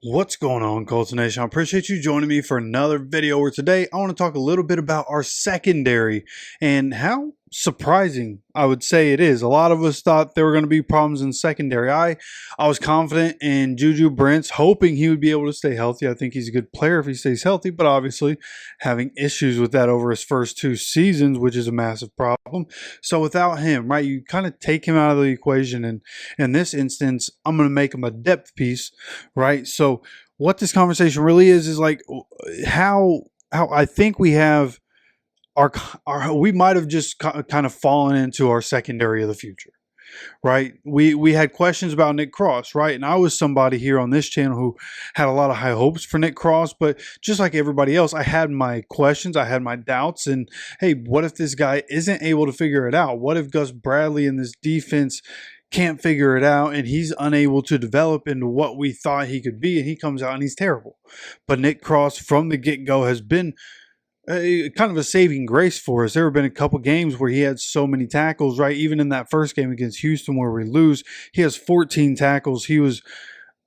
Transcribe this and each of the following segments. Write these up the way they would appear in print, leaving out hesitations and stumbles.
What's going on, Colts Nation? I appreciate you joining me for another video where today I want to talk a little bit about our secondary and how surprising I would say it is. A lot of us thought there were going to be problems in secondary. I was confident in Juju Brents, hoping he would be able to stay healthy. I think he's a good player if he stays healthy, but obviously having issues with that over his first two seasons, which is a massive problem. So without him, right, you kind of take him out of the equation, and in this instance, I'm going to make him a depth piece, right? So what this conversation really is like how I think we have our we might have just kind of fallen into our secondary of the future, right? We had questions about Nick Cross, right? And I was somebody here on this channel who had a lot of high hopes for Nick Cross, but just like everybody else, I had my questions, I had my doubts, and hey, what if this guy isn't able to figure it out? What if Gus Bradley and this defense can't figure it out and he's unable to develop into what we thought he could be, and he comes out and he's terrible? But Nick Cross from the get-go has been kind of a saving grace for us. There have been a couple games where he had so many tackles, right? Even in that first game against Houston where we lose, he has 14 tackles. He was,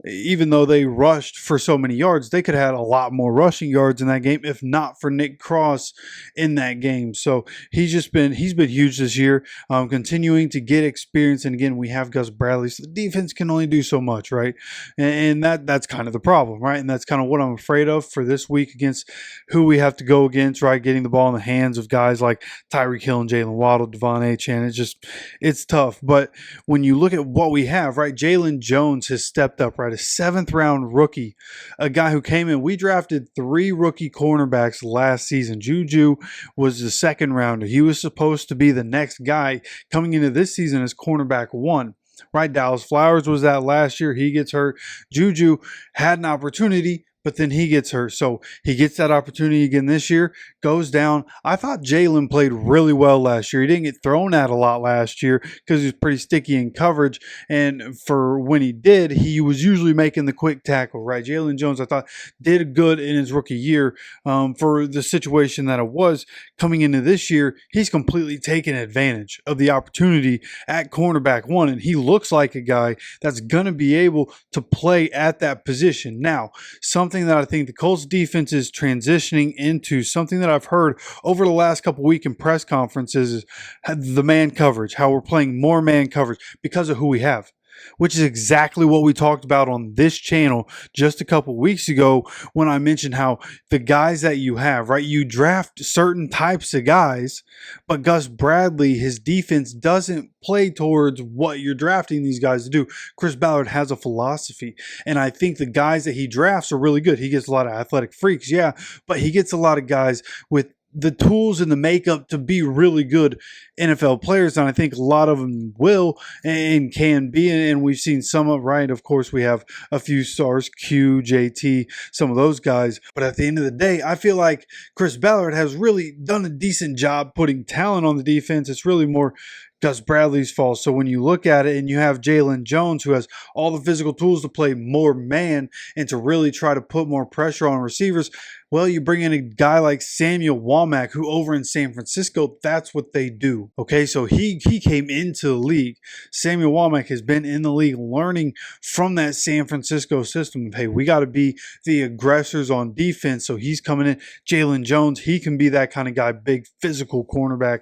even though they rushed for so many yards, they could have had a lot more rushing yards in that game if not for Nick Cross in that game. So he's been huge this year, continuing to get experience. And again, we have Gus Bradley, so the defense can only do so much, right? And that's kind of the problem, right? And that's kind of what I'm afraid of for this week against who we have to go against, right? Getting the ball in the hands of guys like Tyreek Hill and Jalen Waddle, Devon Achane. It's tough. But when you look at what we have, right, Jalen Jones has stepped up, right? A seventh round rookie, a guy who came in. We drafted 3 rookie cornerbacks last season. Juju was the second rounder. He was supposed to be the next guy coming into this season as cornerback 1. Right, Dallas Flowers was that last year. He gets hurt. Juju had an opportunity, but then he gets hurt. So he gets that opportunity again this year, goes down. I thought Jalen played really well last year. He didn't get thrown at a lot last year because he was pretty sticky in coverage. And for when he did, he was usually making the quick tackle, right? Jalen Jones, I thought, did good in his rookie year for the situation that it was. Coming into this year, he's completely taken advantage of the opportunity at cornerback 1. And he looks like a guy that's going to be able to play at that position. Now, something that I think the Colts defense is transitioning into, something that I've heard over the last couple weeks in press conferences, is the man coverage, how we're playing more man coverage because of who we have, which is exactly what we talked about on this channel just a couple weeks ago when I mentioned how the guys that you have, right, you draft certain types of guys, but Gus Bradley, his defense doesn't play towards what you're drafting these guys to do. Chris Ballard has a philosophy, and I think the guys that he drafts are really good. He gets a lot of athletic freaks, yeah, but he gets a lot of guys with the tools and the makeup to be really good NFL players, and I think a lot of them will and can be, and we've seen some of, right? Of course, we have a few stars, Q, JT, some of those guys, but at the end of the day, I feel like Chris Ballard has really done a decent job putting talent on the defense. It's really more Gus Bradley's fault. So when you look at it and you have Jalen Jones, who has all the physical tools to play more man and to really try to put more pressure on receivers, well, you bring in a guy like Samuel Womack, who over in San Francisco, that's what they do. Okay, so he came into the league. Samuel Womack has been in the league learning from that San Francisco system. Hey, we got to be the aggressors on defense. So he's coming in. Jalen Jones, he can be that kind of guy, big physical cornerback.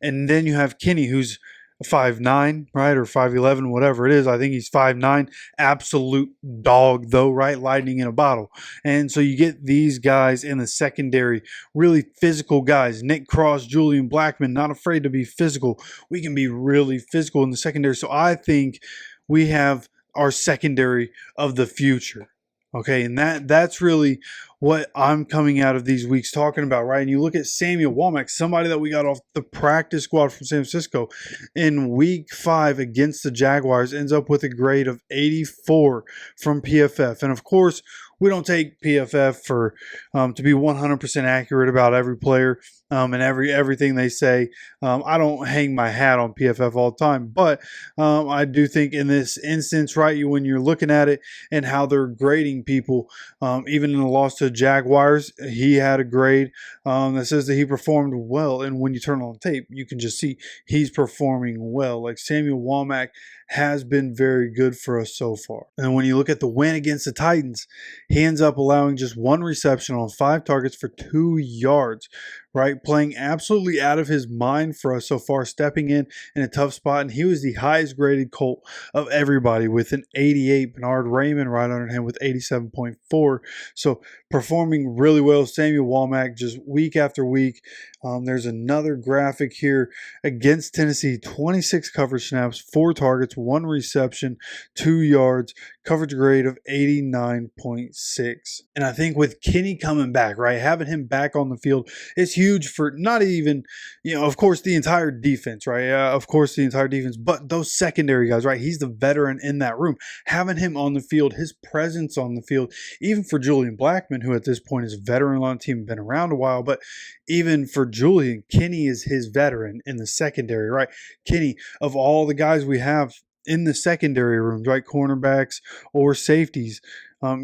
And then you have Kenny, who's 5'9", right, or 5'11", whatever it is. I think he's 5'9", absolute dog though, right, lightning in a bottle. And so you get these guys in the secondary, really physical guys. Nick Cross, Julian Blackmon, not afraid to be physical. We can be really physical in the secondary. So I think we have our secondary of the future. Okay, and that's really what I'm coming out of these weeks talking about, right? And you look at Samuel Womack, somebody that we got off the practice squad from San Francisco in week 5 against the Jaguars, ends up with a grade of 84 from PFF. And of course, we don't take PFF for to be 100% accurate about every player and everything they say. I don't hang my hat on PFF all the time, but I do think in this instance, right, when you're looking at it and how they're grading people, even in the loss to Jaguars, he had a grade that says that he performed well. And when you turn on the tape, you can just see he's performing well. Like Samuel Womack has been very good for us so far. And when you look at the win against the Titans, he ends up allowing just 1 reception on 5 targets for 2 yards, right? Playing absolutely out of his mind for us so far, stepping in a tough spot. And he was the highest graded Colt of everybody with an 88. Bernard Raymond right under him with 87.4. So performing really well. Samuel Womack just week after week. There's another graphic here against Tennessee. 26 coverage snaps, 4 targets, 1 reception, 2 yards, coverage grade of 89.6. And I think with Kenny coming back, right, having him back on the field is huge for not even, of course, the entire defense, right? Of course, the entire defense, but those secondary guys, right? He's the veteran in that room. Having him on the field, his presence on the field, even for Julian Blackmon, who at this point is a veteran on the team, been around a while, but even for Julian, Kenny is his veteran in the secondary, right? Kenny, of all the guys we have in the secondary rooms, right, cornerbacks or safeties,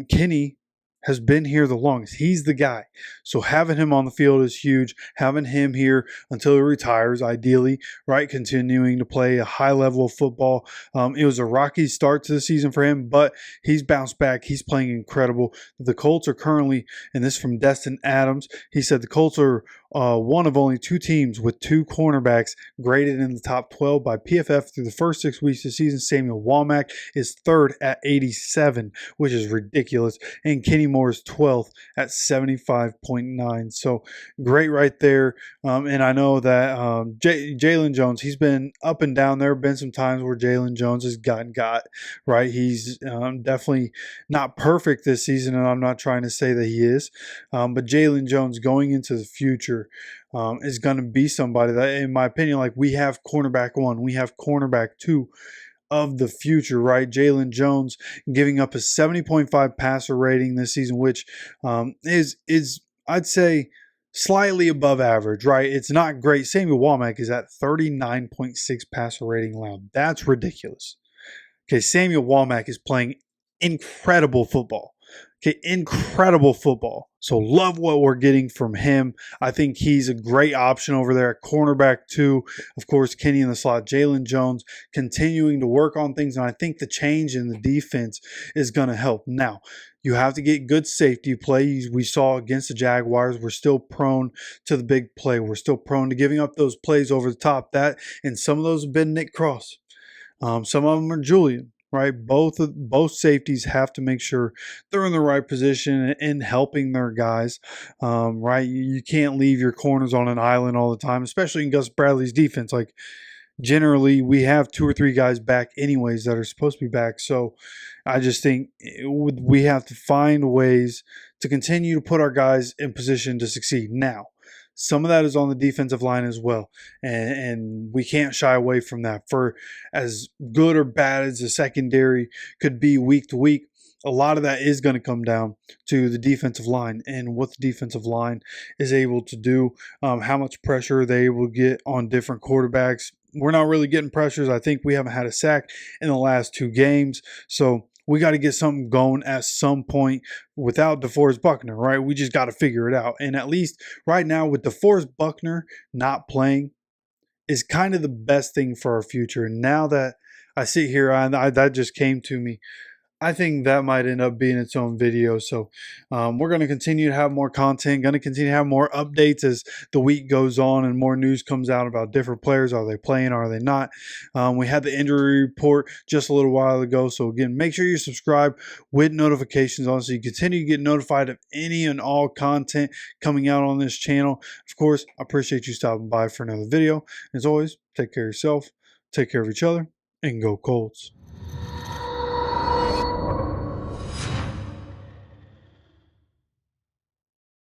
Kenny has been here the longest. He's the guy. So having him on the field is huge. Having him here until he retires, ideally, right? Continuing to play a high level of football. It was a rocky start to the season for him, but he's bounced back. He's playing incredible. The Colts are currently, and this is from Destin Adams, he said the Colts are one of only 2 teams with 2 cornerbacks graded in the top 12 by PFF through the first 6 weeks of the season. Samuel Womack is 3rd at 87, which is ridiculous. And Kenny Moore is 12th at 75.9. So great right there. And I know that Jalen Jones, he's been up and down. There have been some times where Jalen Jones has gotten right. He's definitely not perfect this season, and I'm not trying to say that he is. But Jalen Jones going into the future is going to be somebody that, in my opinion, like we have cornerback 1, we have cornerback 2 of the future, right? Jalen Jones giving up a 70.5 passer rating this season, which is I'd say slightly above average, right? It's not great. Samuel Womack is at 39.6 passer rating allowed. That's ridiculous. Okay, Samuel Womack is playing incredible football. Okay, incredible football. So love what we're getting from him. I think he's a great option over there at cornerback 2. Of course, Kenny in the slot. Jalen Jones continuing to work on things, and I think the change in the defense is going to help. Now, you have to get good safety play. We saw against the Jaguars, we're still prone to the big play. We're still prone to giving up those plays over the top. And some of those have been Nick Cross. Some of them are Julian. Right, both safeties have to make sure they're in the right position and helping their guys. Right, you can't leave your corners on an island all the time, especially in Gus Bradley's defense. Like generally, we have 2 or 3 guys back anyways that are supposed to be back. So I just think we have to find ways to continue to put our guys in position to succeed. Now, some of that is on the defensive line as well, and we can't shy away from that. For as good or bad as the secondary could be week to week, a lot of that is going to come down to the defensive line and what the defensive line is able to do, how much pressure they will get on different quarterbacks. We're not really getting pressures. I think we haven't had a sack in the last 2 games, so we got to get something going at some point without DeForest Buckner, right? We just got to figure it out. And at least right now with DeForest Buckner not playing is kind of the best thing for our future. And now that I sit here, that just came to me. I think that might end up being its own video. So we're going to continue to have more content, going to continue to have more updates as the week goes on and more news comes out about different players. Are they playing? Are they not? We had the injury report just a little while ago. So again, make sure you subscribe with notifications on so you continue to get notified of any and all content coming out on this channel. Of course, I appreciate you stopping by for another video. As always, take care of yourself, take care of each other, and go Colts.